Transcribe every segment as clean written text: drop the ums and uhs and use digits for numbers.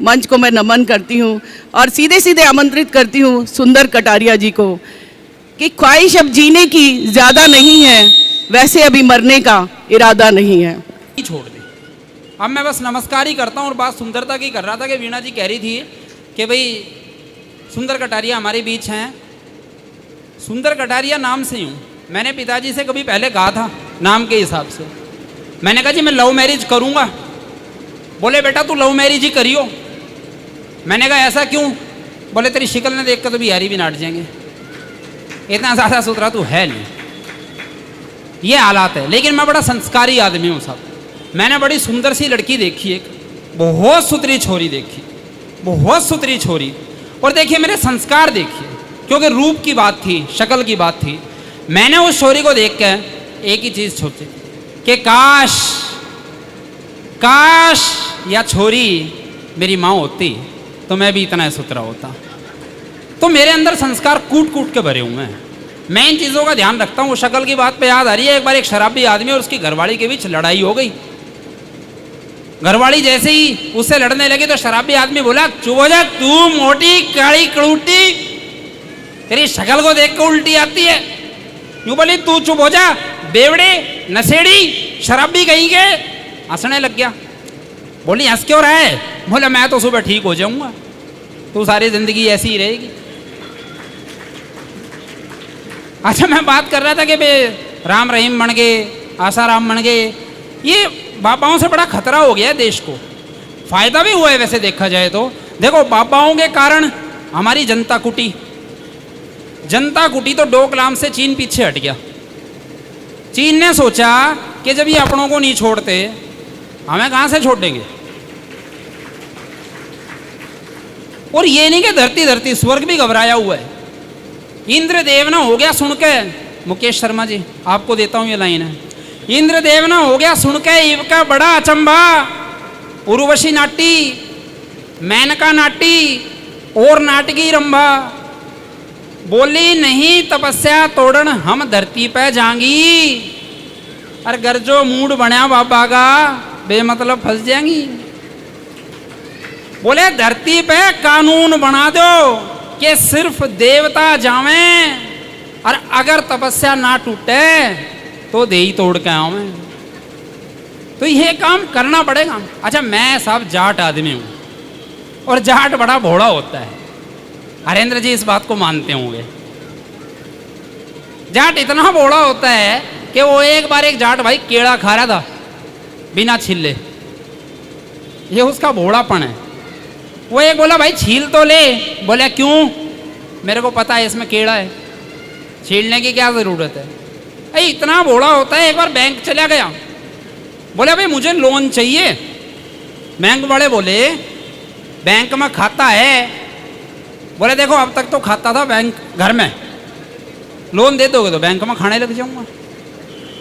मंच को मैं नमन करती हूँ और सीधे सीधे आमंत्रित करती हूँ सुंदर कटारिया जी को कि ख्वाहिश अब जीने की ज़्यादा नहीं है, वैसे अभी मरने का इरादा नहीं है। छोड़ दे। अब मैं बस नमस्कार ही करता हूँ और बात सुंदरता की कर रहा था कि वीणा जी कह रही थी कि भाई सुंदर कटारिया हमारे बीच हैं। सुंदर कटारिया नाम से हूँ, मैंने पिताजी से कभी पहले कहा था नाम के हिसाब से, मैंने कहा जी मैं लव मैरिज करूँगा। बोले बेटा तू लव मैरिज ही करियो। मैंने कहा ऐसा क्यों? बोले तेरी शक्ल ने देख कर तो बिहारी भी नाट जाएंगे, इतना ज़्यादा सुथरा तू है नहीं। ये हालात है, लेकिन मैं बड़ा संस्कारी आदमी हूँ साहब। मैंने बड़ी सुंदर सी लड़की देखी, एक बहुत सुथरी छोरी देखी, बहुत सुथरी छोरी, और देखिए मेरे संस्कार देखिए, क्योंकि रूप की बात थी, शक्ल की बात थी। मैंने उस छोरी को देख कर एक ही चीज़ सोची कि काश काश या छोरी मेरी माँ होती तो मैं भी इतना सुथरा होता। तो मेरे अंदर संस्कार कूट कूट के भरे हुए हैं। मैं इन चीज़ों का ध्यान रखता हूँ। वो शक्ल की बात पे याद आ रही है, एक बार एक शराबी आदमी और उसकी घरवाली के बीच लड़ाई हो गई। घरवाली जैसे ही उससे लड़ने लगी तो शराबी आदमी बोला, चुप हो जा तू मोटी काली कड़ूटी, तेरी शक्ल को देख कर उल्टी आती है। यूं बोली तू चुप हो जा बेवड़े नशेड़ी शराबी कहीं के। हंसने लग गया। बोली हंस क्यों रहा है? बोला मैं तो सुबह ठीक हो जाऊंगा, तू सारी जिंदगी ऐसी ही रहेगी। अच्छा मैं बात कर रहा था कि राम रहीम बन गए, आशा राम बन गए। ये बाबाओं से बड़ा खतरा हो गया है देश को। फायदा भी हुआ है वैसे देखा जाए तो। देखो बाबाओं के कारण हमारी जनता कुटी, जनता कुटी तो डोकलाम से चीन पीछे हट गया। चीन ने सोचा कि जब ये अपनों को नहीं छोड़ते हमें कहाँ से छोड़ेंगे। और ये नहीं कि धरती धरती स्वर्ग भी घबराया हुआ है। इंद्रदेव ना हो गया सुन के, मुकेश शर्मा जी आपको देता हूं ये लाइन है, इंद्रदेव ना हो गया सुन के इव का बड़ा अचंभा। उर्वशी नाटी, मेनका नाटी और नाटकी रंभा, बोली नहीं तपस्या तोड़न हम धरती पे जाएंगी। अरे घर जो मूड बना बाबा का बेमतलब फंस जाएंगी। बोले धरती पे कानून बना दो कि सिर्फ देवता जावें, और अगर तपस्या ना टूटे तो दे ही तोड़ के आओ मैं। तो ये काम करना पड़ेगा। अच्छा मैं साहब जाट आदमी हूँ और जाट बड़ा भोड़ा होता है। हरेंद्र जी इस बात को मानते होंगे। जाट इतना भोड़ा होता है कि वो एक बार एक जाट भाई केड़ा खा रहा था बिना छिले। ये उसका भोड़ापन है। वो एक बोला भाई छील तो ले। बोले क्यों? मेरे को पता है इसमें कीड़ा है, छीलने की क्या ज़रूरत है। अरे इतना भोला होता है। एक बार बैंक चला गया, बोले भाई मुझे लोन चाहिए। बैंक वाले बोले बैंक में खाता है? बोले देखो अब तक तो खाता था बैंक घर में, लोन दे दोगे तो बैंक में खाने लग जाऊंगा।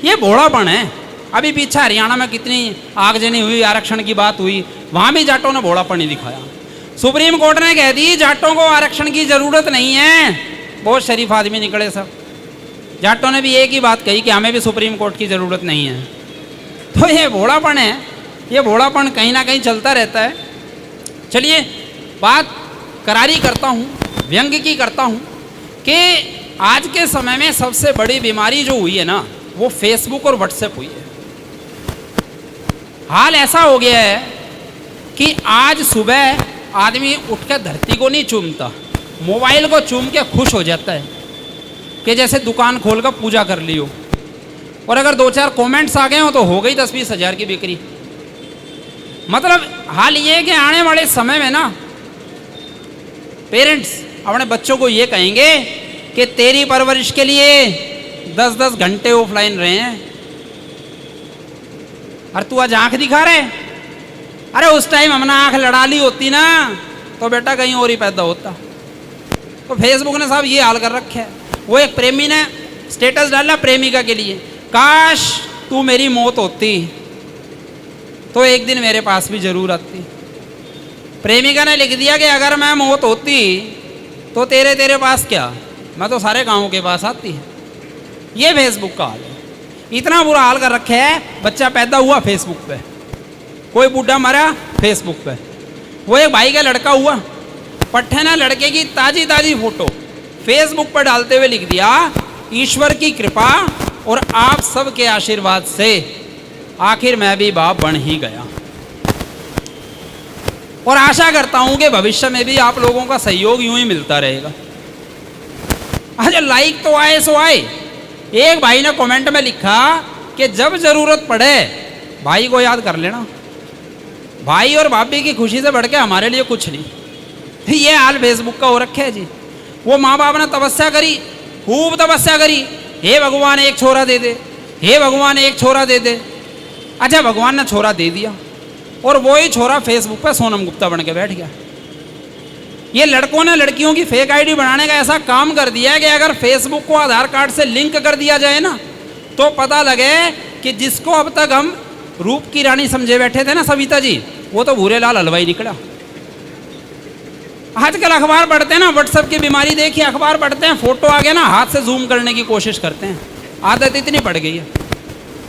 ये भोड़ापन है। अभी पीछे हरियाणा में कितनी आगजनी हुई, आरक्षण की बात हुई, वहाँ भी जाटों ने भोड़ापन ही दिखाया। सुप्रीम कोर्ट ने कह दी जाटों को आरक्षण की जरूरत नहीं है। बहुत शरीफ आदमी निकले सब। जाटों ने भी एक ही बात कही कि हमें भी सुप्रीम कोर्ट की जरूरत नहीं है। तो ये भोड़ापन है, ये भोड़ापन कहीं ना कहीं चलता रहता है। चलिए बात करारी करता हूँ, व्यंग्य की करता हूँ कि आज के समय में सबसे बड़ी बीमारी जो हुई है ना, वो फेसबुक और व्हाट्सएप हुई है। हाल ऐसा हो गया है कि आज सुबह आदमी उठकर धरती को नहीं चूमता, मोबाइल को चूम के खुश हो जाता है कि जैसे दुकान खोलकर पूजा कर ली हो। और अगर 2-4 कमेंट्स आ गए हो तो हो गई 10-20 हज़ार की बिक्री। मतलब हाल ये है कि आने वाले समय में ना पेरेंट्स अपने बच्चों को ये कहेंगे कि तेरी परवरिश के लिए 10-10 घंटे ऑफलाइन रहे हैं और तू आज आंख दिखा रहे। अरे उस टाइम हमने आंख लड़ा ली होती ना तो बेटा कहीं और ही पैदा होता। तो फेसबुक ने साहब ये हाल कर रखे है। वो एक प्रेमी ने स्टेटस डाला प्रेमिका के लिए, काश तू मेरी मौत होती तो एक दिन मेरे पास भी जरूर आती। प्रेमिका ने लिख दिया कि अगर मैं मौत होती तो तेरे पास क्या, मैं तो सारे गाँव के पास आती है। ये फेसबुक का हाल है। इतना बुरा हाल कर रखे है। बच्चा पैदा हुआ फेसबुक पे, कोई बूढ़ा मरा फेसबुक पे, वो एक भाई का लड़का हुआ, पट्टे ने लड़के की ताजी ताजी फोटो फेसबुक पर डालते हुए लिख दिया, ईश्वर की कृपा और आप सबके आशीर्वाद से आखिर मैं भी बाप बन ही गया। और आशा करता हूं कि भविष्य में भी आप लोगों का सहयोग यूं ही मिलता रहेगा। अच्छा, लाइक तो आए सो आए। एक भाई ने कमेंट में लिखा कि जब जरूरत पड़े भाई को याद कर लेना। भाई और भाभी की खुशी से बढ़ के हमारे लिए कुछ नहीं। ये हाल फेसबुक का हो रखा है जी। वो माँ बाप ने तपस्या करी, खूब तपस्या करी, हे भगवान एक छोरा दे दे, हे भगवान एक छोरा दे दे। अच्छा, भगवान ने छोरा दे दिया और वही छोरा फेसबुक पे सोनम गुप्ता बन के बैठ गया। ये लड़कों ने लड़कियों की फेक आईडी बनाने का ऐसा काम कर दिया है कि अगर फेसबुक को आधार कार्ड से लिंक कर दिया जाए ना, तो पता लगे कि जिसको अब तक हम रूप की रानी समझे बैठे थे ना सविता जी, वो तो भूरेलाल हलवाई निकला। आजकल अखबार पढ़ते हैं ना, व्हाट्सएप की बीमारी देखिए, अखबार पढ़ते हैं, फोटो आ गया ना हाथ से जूम करने की कोशिश करते हैं। आदत इतनी पड़ गई है।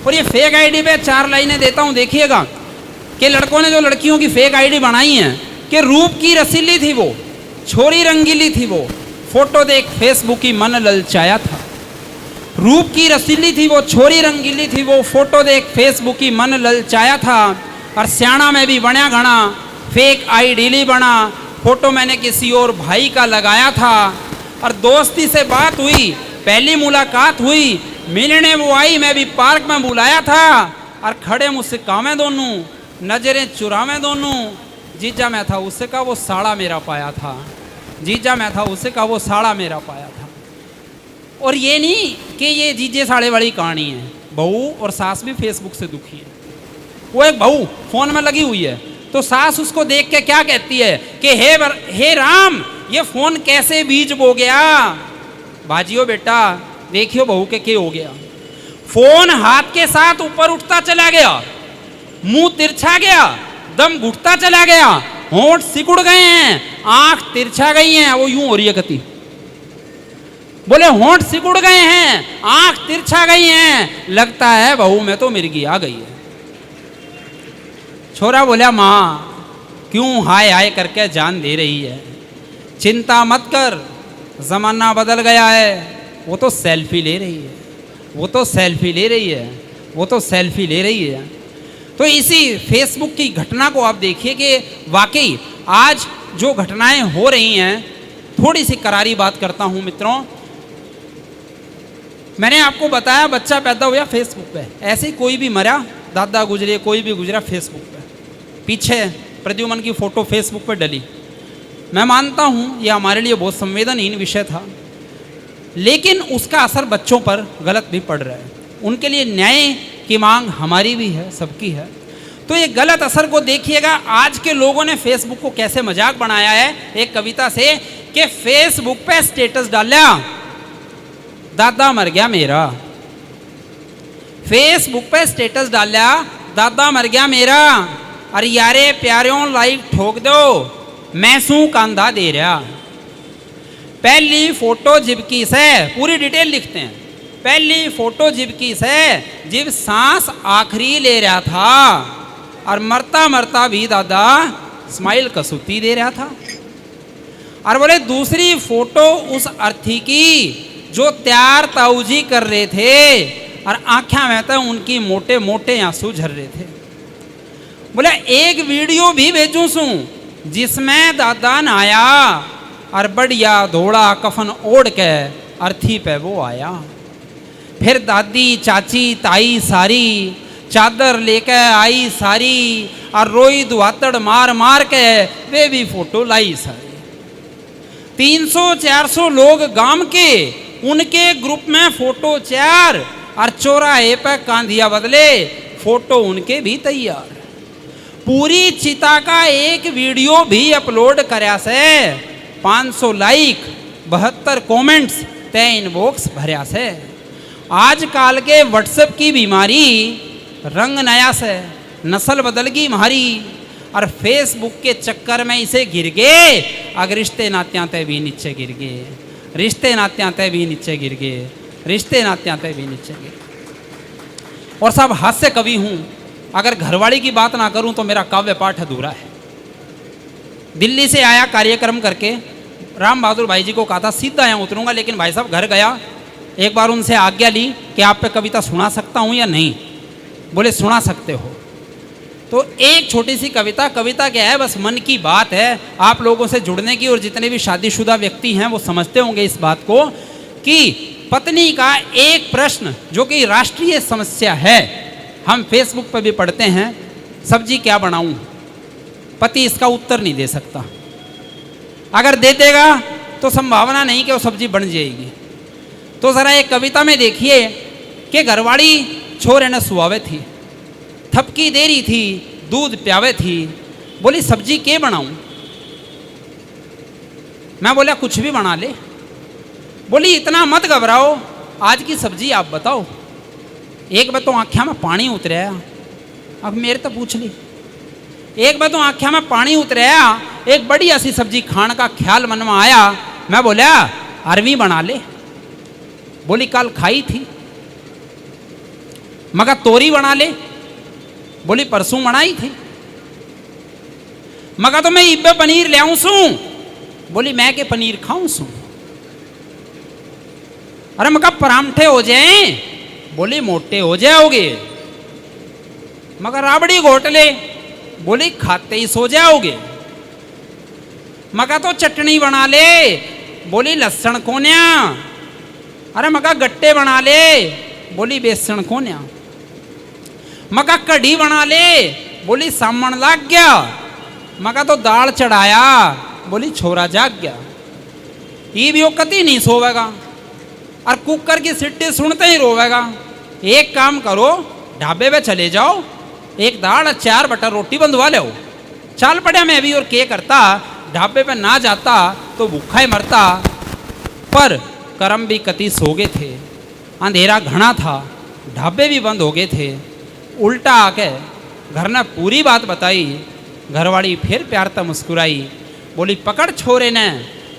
और ये फेक आईडी पे 4 लाइनें देता हूं, देखिएगा कि लड़कों ने जो लड़कियों की फेक आईडी बनाई है कि रूप की रसीली थी वो, छोरी रंगीली थी वो, फोटो देख फेसबुक की मन ललचाया था। रूप की रसीली थी वो, छोरी रंगीली थी वो, फोटो देख फेसबुक की मन ललचाया था। और स्याणा में भी बना घना फेक आईडी ली बना, फोटो मैंने किसी और भाई का लगाया था। और दोस्ती से बात हुई, पहली मुलाकात हुई, मिलने वो आई, मैं भी पार्क में बुलाया था। और खड़े मुझसे कामें दोनों, नजरें चुरावें दोनों। जीजा मैं था उससे कहा वो साड़ा मेरा पाया था, जीजा मैं था उससे कहा वो साड़ा मेरा पाया था। और ये नहीं कि ये जीजे साड़े वाली कहानी है, बहू और सास भी फेसबुक से दुखी है। वो एक बहू फोन में लगी हुई है, तो सास उसको देख के क्या कहती है कि हे राम, ये फोन कैसे बीज बो गया। बाजियो बेटा देखियो बहू के हो गया, फोन हाथ के साथ ऊपर उठता चला गया, मुंह तिरछा गया, दम घुटता चला गया, होंठ सिकुड़ गए हैं, आंख तिरछा गई हैं। वो यूं हो रही है गति, बोले होंठ सिकुड़ गए हैं, आंख तिरछा गई हैं, लगता है बहू में तो मिर्गी आ गई है। छोरा बोला माँ क्यों हाय हाय करके जान दे रही है, चिंता मत कर, जमाना बदल गया है। वो तो सेल्फी ले रही है, वो तो सेल्फी ले रही है, वो तो सेल्फी ले रही है। तो इसी फेसबुक की घटना को आप देखिए कि वाकई आज जो घटनाएं हो रही हैं, थोड़ी सी करारी बात करता हूं मित्रों। मैंने आपको बताया बच्चा पैदा हुआ फेसबुक पे, ऐसे ही कोई भी मरा, दादा गुजरे, कोई भी गुजरा फेसबुक पे, पीछे प्रद्युमन की फोटो फेसबुक पे डली। मैं मानता हूं ये हमारे लिए बहुत संवेदनहीन विषय था, लेकिन उसका असर बच्चों पर गलत भी पड़ रहा है। उनके लिए न्याय की मांग हमारी भी है, सबकी है। तो ये गलत असर को देखिएगा, आज के लोगों ने फेसबुक को कैसे मजाक बनाया है एक कविता से कि फेसबुक पे स्टेटस डाला, दादा मर गया मेरा। फेसबुक पे स्टेटस डाला, दादा मर गया मेरा। अरे यारे प्यारों लाइक ठोक दो, मैं सू कांधा दे रहा। पहली फोटो जिबकी से, पूरी डिटेल लिखते हैं, पहली फोटो जिबकी से जिब सांस आखिरी ले रहा था, और मरता मरता भी दादा स्माइल कसूती दे रहा था। और बोले दूसरी फोटो उस अर्थी की जो त्यार ताऊजी कर रहे थे, और आंखें में तो उनकी मोटे मोटे आंसू झर रहे थे। बोले एक वीडियो भी भेजूं सू जिसमें दादा नहाया, और बढ़िया धोड़ा कफन ओढ़ के अर्थी पे वो आया। फिर दादी चाची ताई सारी चादर लेके आई सारी, और रोई दुहातड़ मार मार के वे भी फोटो लाई सारी। 300-400 लोग गांव के, उनके ग्रुप में फोटो 4, और चौराहे पे कांधिया बदले फोटो उनके भी तैयार। पूरी चिता का एक वीडियो भी अपलोड करया से 500 लाइक 72 कमेंट्स तय इनबॉक्स भरया से। आजकल के व्हाट्सएप की बीमारी रंग नया से, नस्ल बदल गई हमारी, और फेसबुक के चक्कर में इसे गिर गए। अगर रिश्ते नात्यां तय भी नीचे गिर गए, रिश्ते नात्यां तय भी नीचे गिर गए, रिश्ते नात्यां तय भी नीचे गिर। और सब हास्य कवि हूं, अगर घरवाली की बात ना करूं तो मेरा काव्य पाठ अधूरा है। दिल्ली से आया कार्यक्रम करके, राम बहादुर भाई जी को कहा था सीधा यहाँ उतरूंगा, लेकिन भाई साहब घर गया, एक बार उनसे आज्ञा ली कि आप पे कविता सुना सकता हूँ या नहीं। बोले सुना सकते हो। तो एक छोटी सी कविता, कविता क्या है, बस मन की बात है आप लोगों से जुड़ने की, और जितने भी शादीशुदा व्यक्ति हैं वो समझते होंगे इस बात को कि पत्नी का एक प्रश्न जो कि राष्ट्रीय समस्या है, हम फेसबुक पर भी पढ़ते हैं, सब्जी क्या बनाऊं, पति इसका उत्तर नहीं दे सकता। अगर दे देगा तो संभावना नहीं कि वो सब्जी बन जाएगी। तो ज़रा एक कविता में देखिए कि घरवाली छोरे ने सुहावे थी, थपकी दे रही थी, दूध प्यावे थी, बोली सब्जी के बनाऊं। मैं बोला कुछ भी बना ले। बोली इतना मत घबराओ, आज की सब्जी आप बताओ। एक बार तो आँख्या में पानी उतराया, अब मेरे तो पूछ ली। एक बार तो आँख्या में पानी उतराया, एक बड़ी ऐसी सब्जी खाने का ख्याल मन में आया। मैं बोला अरवी बना ले। बोली कल खाई थी। मगर तोरी बना ले। बोली परसों बनाई थी। मगर तो मैं इब्बे पनीर ले आऊं सू। बोली मैं के पनीर खाऊं सू। अरे मगर परांठे हो जाए। बोली मोटे हो जाओगे। मगर राबड़ी घोट ले। बोली खाते ही सो जाओगे। मगर तो चटनी बना ले। बोली लहसुन कोन्या। अरे मगर गट्टे बना ले। बोली बेसन कोन्या। मगर कढ़ी बना ले। बोली सामन लाग गया। मगर तो दाल चढ़ाया। बोली छोरा जाग गया। ये भी वो कति नहीं सोवेगा और कुकर की सीटी सुनते ही रोवेगा। एक काम करो, ढाबे पे चले जाओ, एक दाल 4 बटर रोटी बंधवा लो। चाल पड़ा मैं भी और के करता, ढाबे पे ना जाता तो भूखा ही मरता। पर करम भी कति सो गए थे, अंधेरा घना था, ढाबे भी बंद हो गए थे। उल्टा आके घर ने पूरी बात बताई। घरवाली फिर प्यार तक मुस्कुराई। बोली पकड़ छोरे ने,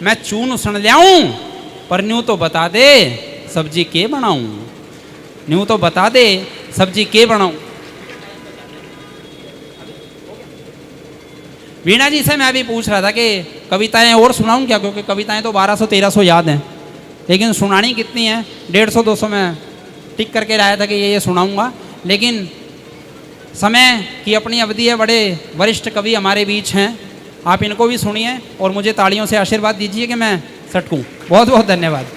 मैं चून सुन लियाऊं, पर न्यू तो बता दे सब्जी के बनाऊं। न्यू तो बता दे सब्जी के बनाऊं। वीणा जी से मैं भी पूछ रहा था कि कविताएं और सुनाऊं क्या, क्योंकि कविताएं तो 1200-1300 याद हैं, लेकिन सुनानी कितनी है। 150-200 में टिक करके लाया था कि ये सुनाऊंगा, लेकिन समय की अपनी अवधि है। बड़े वरिष्ठ कवि हमारे बीच हैं, आप इनको भी सुनिए और मुझे तालियों से आशीर्वाद दीजिए कि मैं सटकूं। बहुत बहुत धन्यवाद।